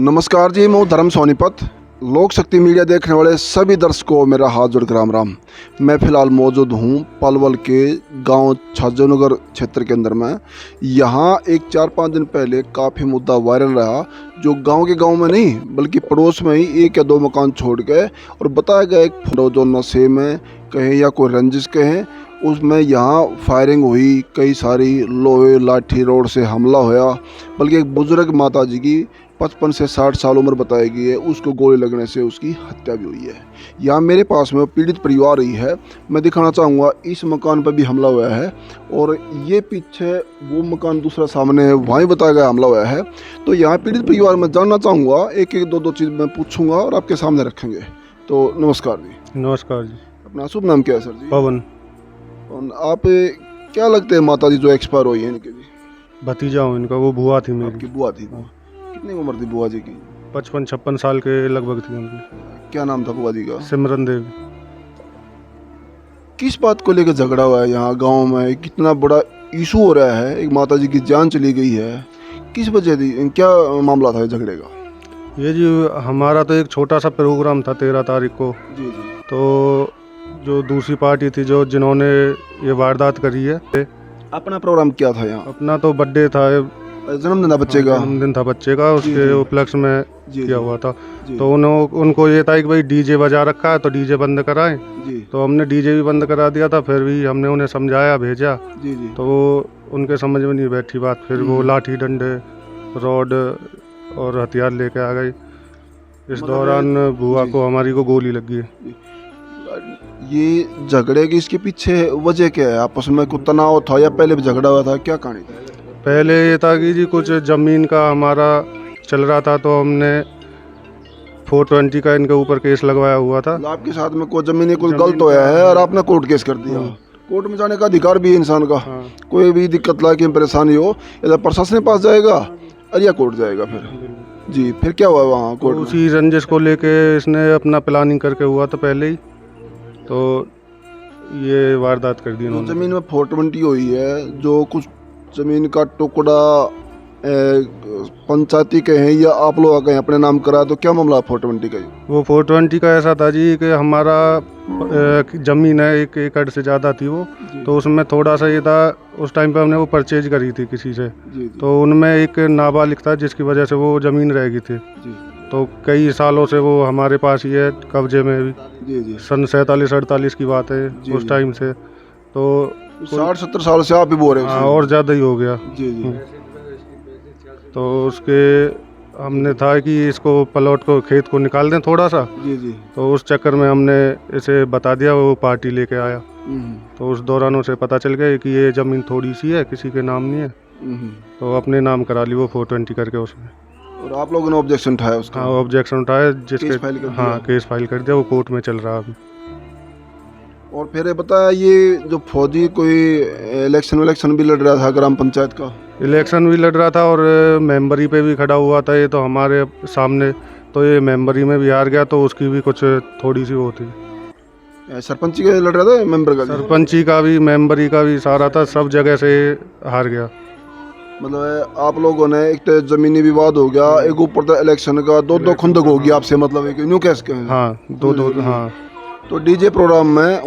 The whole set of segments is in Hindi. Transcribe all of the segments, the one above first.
नमस्कार जी, मैं हूँ धर्म सोनीपत। लोक शक्ति मीडिया देखने वाले सभी दर्शकों को मेरा हाथ जोड़ राम राम। मैं फ़िलहाल मौजूद हूँ पलवल के गांव छाजनगर क्षेत्र के अंदर में। यहाँ एक 4-5 दिन पहले काफ़ी मुद्दा वायरल रहा, जो गांव में नहीं बल्कि पड़ोस में ही 1 या 2 मकान छोड़ गए और बताया गया एक फोटो जो नशे में कहें या कोई रंजिश कहें, उसमें यहाँ फायरिंग हुई, कई सारी लोहे लाठी रोड से हमला होया। बल्कि एक बुजुर्ग माता जी की 55 से 60 साल उम्र बताई गई है, उसको गोली लगने से उसकी हत्या भी हुई है। यहाँ मेरे पास में पीड़ित परिवार ही है, मैं दिखाना चाहूँगा। इस मकान पर भी हमला हुआ है और ये पीछे वो मकान दूसरा सामने है, वहीं बताया गया हमला हुआ है। तो यहाँ पीड़ित परिवार में जानना चाहूँगा, एक एक दो चीज़ मैं पूछूँगा और आपके सामने रखेंगे। तो नमस्कार जी। नमस्कार जी। अपना शुभ नाम क्या है सर जी? पवन। आप क्या लगते हैं माता जी जो एक्सपायर हुई है इनके जी? भतीजा हूँ इनका, वो बुआ थी मेरी। आपकी बुआ थी? कितनी उम्र थी बुआ जी की? 55-56 साल के लगभग थी उनकी। क्या नाम था बुआ जी का? सिमरन देवी। किस बात को लेकर झगड़ा हुआ है यहाँ गांव में? कितना बड़ा इशू हो रहा है, एक माता जी की जान चली गई है, किस वजह थी? क्या मामला था झगड़े का? ये जी हमारा तो एक छोटा सा प्रोग्राम था 13 तारीख को। जी जी। तो जो दूसरी पार्टी थी जिन्होंने ये वारदात करी है। अपना प्रोग्राम क्या था यहाँ? अपना तो बर्थडे था, जन्मदिन था बच्चे का? जन्मदिन था बच्चे का, उसके उपलक्ष्य में किया हुआ था। जी। तो उनको ये था कि भाई डीजे बजा रखा है तो डीजे बंद कराएं। जी। तो हमने डीजे भी बंद करा दिया था, फिर भी हमने उन्हें समझाया, भेजा। जी जी। तो उनके समझ में नहीं बैठी बात, फिर वो लाठी डंडे रॉड और हथियार लेके आ गई। इस दौरान बुआ को हमारी को गोली लगी है। ये झगड़े की इसके पीछे वजह क्या है? आपस में कुछ तनाव था या पहले भी झगड़ा हुआ था? क्या कहानी थी? पहले ये था कि जी कुछ ज़मीन का हमारा चल रहा था, तो हमने 420 का इनके ऊपर केस लगवाया हुआ था। आपके साथ में कोई जमीन कुछ गलत होया है और आपने कोर्ट केस कर दिया। कोर्ट में जाने का अधिकार भी है इंसान का। कोई भी दिक्कत लाके परेशानी हो या प्रशासन के पास जाएगा और या कोर्ट जाएगा। फिर जी, फिर क्या हुआ वहाँ कोर्ट में? उसी रंजिश को लेके इसने अपना प्लानिंग करके हुआ था पहले ही, तो ये वारदात कर दी इन्होंने। जमीन में 420 हुई है, जो कुछ जमीन का टुकड़ा पंचायती के हैं या आप लोग कहें अपने नाम करा, तो क्या मामला 420 का? वो 420 का ऐसा था जी कि हमारा ज़मीन है 1 एकड़ से ज़्यादा थी वो, तो उसमें थोड़ा सा ये था, उस टाइम पे हमने वो परचेज करी थी किसी से। जी। तो उनमें एक नाबालिग था जिसकी वजह से वो ज़मीन रह गई थी। जी। तो कई सालों से वो हमारे पास ही है कब्जे में भी। जी जी। सन 47-48 की बात है उस टाइम से। तो 60-70 साल से आप ही बोल रहे हैं? हाँ, और ज़्यादा ही हो गया। जी जी। तो उसके हमने था कि इसको प्लॉट को खेत को निकाल दें थोड़ा सा। जी जी। तो उस चक्कर में हमने इसे बता दिया, वो पार्टी लेके आया। तो उस दौरान उसे पता चल गया कि ये ज़मीन थोड़ी सी है, किसी के नाम नहीं है, तो अपने नाम करा ली वो 420 करके उसने। और आप लोगों ने ऑब्जेक्शन उठाया उसका? हाँ, ऑब्जेक्शन उठाया, जिसके केस फाइल कर दिया, वो कोर्ट में चल रहा अभी। और फिर बताया ये जो फौजी कोई इलेक्शन भी लड़ रहा था ग्राम पंचायत का? इलेक्शन भी लड़ रहा था और मेंबरी पे भी खड़ा हुआ था ये तो हमारे सामने। तो ये मेंबरी में भी हार गया, तो उसकी भी कुछ थोड़ी सी वो थी। सरपंची का लड़ रहा था, मेंबर का? सरपंची का भी, मेंबरी का भी, सारा था, सब जगह से हार गया। मतलब आप लोगों ने एक तो जमीनी विवाद हो गया, एक ऊपर था इलेक्शन का, दो खुंदक हो गया आपसे, मतलब एक न्यू कैस के? हाँ, दो हाँ। तो डीजे प्रोग्राम में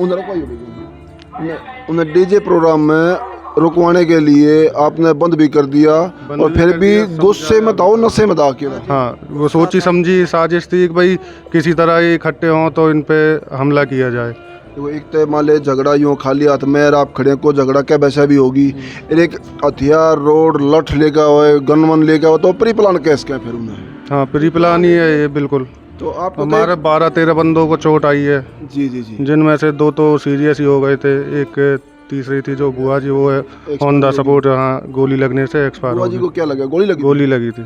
उन्हें डीजे प्रोग्राम में रुकवाने के लिए आपने बंद भी कर दिया, और फिर भी गुस्से में था, नशे में था अकेला? हाँ, वो सोची समझी साजिश थी कि भाई किसी तरह ये इकट्ठे हों तो इन पे हमला किया जाए। तो एक तो मान ले झगड़ा यूँ खाली हाथ में आप खड़े को झगड़ा क्या वैसा भी होगी, एक हथियार रोड लठ लेकर हुआ, गन वन लेकर हुआ, तो प्री प्लान कैस क्या फिर उन्हें? हाँ, प्री प्लान ही है ये बिल्कुल। तो आप हमारे 12-13 बंदों को चोट आई है। जी जी जी। जिनमें से 2 तो सीरियस ही हो गए थे, एक तीसरी थी जो बुआ जी, वो है ऑन द सपोर्ट। हाँ, गोली लगने से एक्सपायर हो गई। बुआ जी को क्या लगा? गोली लगी? गोली लगी थी।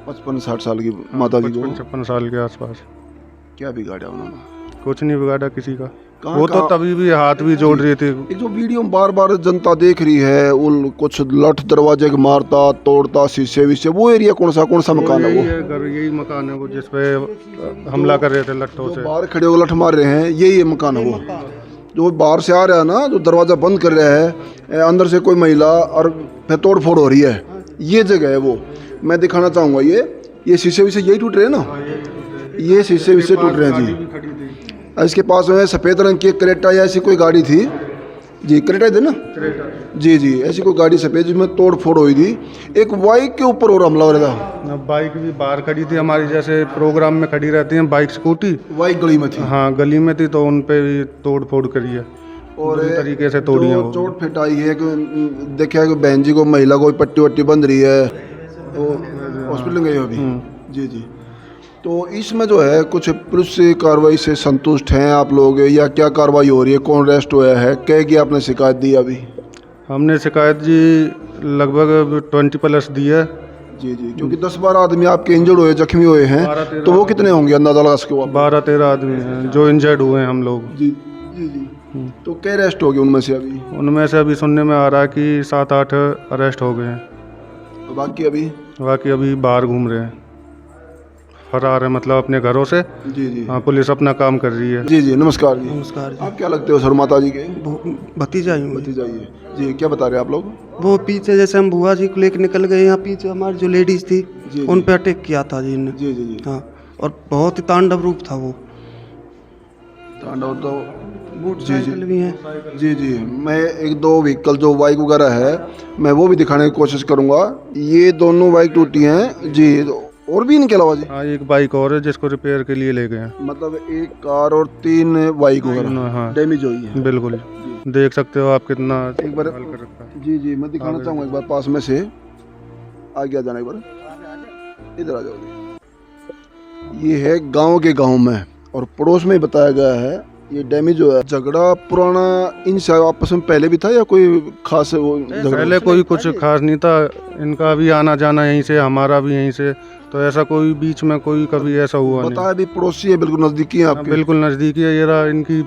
55-60 साल की माता जी को? 55 साल के आसपास। क्या बिगाड़ा उन्होंने? कुछ नहीं बिगाड़ा किसी का। वो तो तभी भी हाथ भी जोड़ रही थी। एक जो वीडियो बार बार जनता देख रही है, वो कुछ लठ दरवाजे के मारता तोड़ता, शीशे विशे, वो एरिया कौन सा मकान है वो? यही मकान है वो जिसपे हमला कर रहे थे लट्ठों से। बाहर खड़े होकर लठ मार रहे हैं, यही मकान है वो जो बाहर से आ रहा है ना, जो दरवाजा बंद कर रहा है, अंदर से कोई महिला और फिर तोड़ फोड़ हो रही है, ये जगह है वो। मैं दिखाना चाहूँगा, ये शीशे विशे यही टूट रहे हैं ना? ये शीशे विशे टूट रहे हैं जी। इसके पास में सफ़ेद रंग की एक क्रेटा या ऐसी कोई गाड़ी थी जी, क्रेटा थी ना जी जी, ऐसी कोई गाड़ी सफ़ेद जिसमें तोड़ फोड़ हुई थी। एक बाइक के ऊपर और हमला हो रहा था। बाइक भी बाहर खड़ी थी हमारी, जैसे प्रोग्राम में खड़ी रहती हैं बाइक स्कूटी, बाइक गली में थी। हाँ गली में थी, तो उन पे भी तोड़ फोड़ करी है और बुरी तरीके से तोड़ी है जो वो। चोट फिटाई है कि देखा है कि बहन जी को, महिला को पट्टी वट्टी बंध रही है, वो हॉस्पिटल गई हो अभी जी जी। तो इसमें जो है कुछ पुलिस से कार्रवाई से संतुष्ट हैं आप लोग, या क्या कार्रवाई हो रही है? कौन अरेस्ट हुआ है? क्या की आपने शिकायत दी अभी? हमने शिकायत जी लगभग 20+ दी है जी जी, क्योंकि 10-12 आदमी आपके इंजर्ड हुए, जख्मी हुए हैं, तो वो कितने होंगे अंदाजा लगा सके? 12-13 आदमी हैं जो इंजर्ड हुए हैं हम लोग जी जी जी। तो क्या अरेस्ट हो गए उनमें से अभी? उनमें से अभी सुनने में आ रहा है कि 7-8 अरेस्ट हो गए हैं। बाकी अभी बाहर घूम रहे हैं, फरार है, मतलब अपने घरों से। जी जी हाँ पुलिस अपना काम कर रही है। जी जी। नमस्कार जी। नमस्कार जी। आप क्या लगते हो सर माता जी के? भतीजा ही हूँ। भतीजा ही है जी। क्या बता रहे हैं आप लोग? वो पीछे जैसे हम बुआ जी को लेकर निकल गए, यहाँ पीछे हमारी जो लेडीज थी जी, उन पे अटैक किया था जी इनने। जी जी जी। हाँ, और बहुत ही तांडव रूप था वो। तांडव तो मोटरसाइकिल भी है जी जी। मैं एक दो व्हीकल जो बाइक वगैरह है मैं वो भी दिखाने की कोशिश करूंगा। ये दोनों बाइक टूटी हैं जी। और भी इनके अलावा जी? हाँ एक बाइक और है जिसको रिपेयर के लिए ले गए हैं। मतलब एक कार और 3 बाइक वगैरह हाँ डैमेज हुई है। बिल्कुल, देख सकते हो आप कितना एक बार हाल कर रखा है। जी जी, मैं दिखाना चाहूँगा एक बार पास में से। आगे आ जाना एक बार, इधर आ जाओ। ये है गांव के गांव में, और पड़ोस में बताया गया है ये डैमेज हुआ है। झगड़ा पुराना इनसे आपस में पहले भी था या कोई खास वो झगड़ा? पहले कोई कुछ खास नहीं था, इनका भी आना जाना यहीं से, हमारा भी यहीं से, तो ऐसा कोई बीच में कोई कभी ऐसा हुआ नहीं। बताया भी पड़ोसी है, बिल्कुल नजदीकी है आपके? बिल्कुल नज़दीकी है, ये रहा इनकी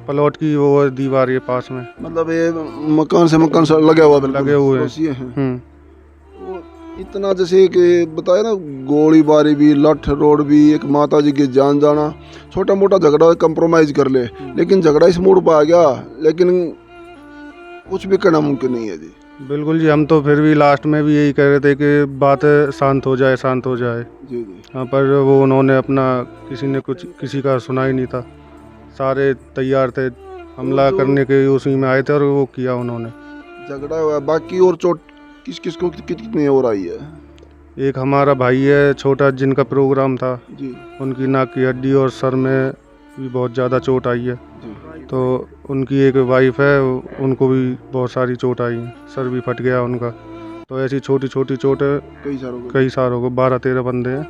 प्लॉट की वो है दीवार ये पास में, मतलब ये मकान से मकान से लगे हुआ, बिल्कुल लगे हुए हैं। पड़ोसी हैं। वो इतना जैसे कि बताया ना, गोलीबारी भी, लठ रोड भी, एक माता जी की जान जाना, छोटा मोटा झगड़ा कंप्रोमाइज कर ले, लेकिन झगड़ा इस मोड़ पर आ गया, लेकिन कुछ भी करना मुमकिन नहीं है जी। बिल्कुल जी, हम तो फिर भी लास्ट में भी यही कह रहे थे कि बात शांत हो जाए, शांत हो जाए। जी जी। हाँ पर वो उन्होंने अपना, किसी ने कुछ किसी का सुना ही नहीं था, सारे तैयार थे हमला करने के, उसी में आए थे और वो किया उन्होंने। झगड़ा हुआ। बाकी और चोट किस किस को कितनी और आई है? एक हमारा भाई है छोटा, जिनका प्रोग्राम था, जी उनकी नाक की हड्डी और सर में भी बहुत ज़्यादा चोट आई है। जी। तो उनकी एक वाइफ है, उनको भी बहुत सारी चोट आई है, सर भी फट गया उनका। तो ऐसी छोटी छोटी चोटें कई सारों को 12-13 बंदे हैं।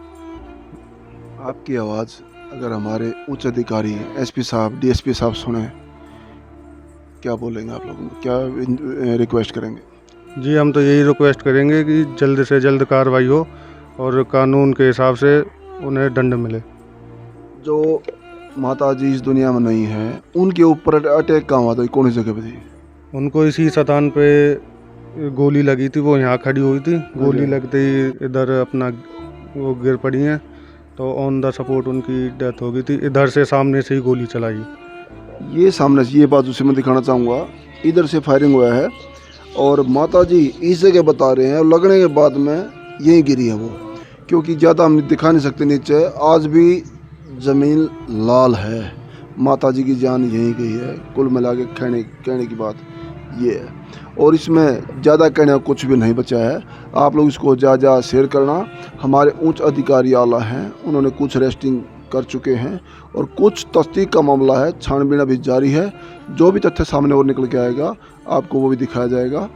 आपकी आवाज़ अगर हमारे उच्च अधिकारी एसपी साहब, डीएसपी साहब सुने, क्या बोलेंगे आप लोगों को? क्या रिक्वेस्ट करेंगे? जी हम तो यही रिक्वेस्ट करेंगे कि जल्द से जल्द कार्रवाई हो और कानून के हिसाब से उन्हें दंड मिले। जो माता जी इस दुनिया में नहीं है, उनके ऊपर अटैक कहाँ हुआ था? कौन सी जगह पे थी? उनको इसी स्थान पे गोली लगी थी, वो यहाँ खड़ी हुई थी, गोली लगते ही इधर अपना वो गिर पड़ी हैं, तो ऑन द सपोर्ट उनकी डेथ हो गई थी। इधर से सामने से ही गोली चलाई। ये सामने से, ये बाजू से मैं दिखाना चाहूँगा, इधर से फायरिंग हुआ है और माता जी इस जगह बता रहे हैं, और लगने के बाद में यहीं गिरी है वो, क्योंकि ज़्यादा हम दिखा नहीं सकते नीचे, आज भी ज़मीन लाल है। माता जी की जान यहीं गई है। कुल मिला के कहने की बात ये है, और इसमें ज़्यादा कहने का कुछ भी नहीं बचा है। आप लोग इसको ज़्यादा शेयर करना। हमारे उच्च अधिकारी आला हैं, उन्होंने कुछ रेस्टिंग कर चुके हैं और कुछ तस्दीक का मामला है, छानबीन अभी जारी है। जो भी तथ्य सामने और निकल के आएगा आपको वो भी दिखाया जाएगा।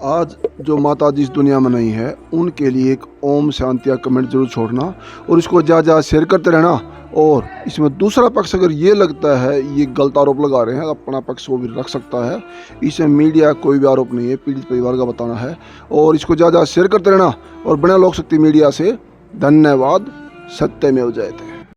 आज जो माता जी इस दुनिया में नहीं है, उनके लिए एक ओम शांति का कमेंट जरूर छोड़ना और इसको ज़्यादा शेयर करते रहना। और इसमें दूसरा पक्ष अगर ये लगता है ये गलत आरोप लगा रहे हैं, अपना पक्ष वो भी रख सकता है। इसमें मीडिया कोई भी आरोप नहीं है, पीड़ित परिवार का बताना है। और इसको ज़्यादा शेयर करते रहना और बने लोक शक्ति मीडिया से। धन्यवाद। सत्यमेव जयते।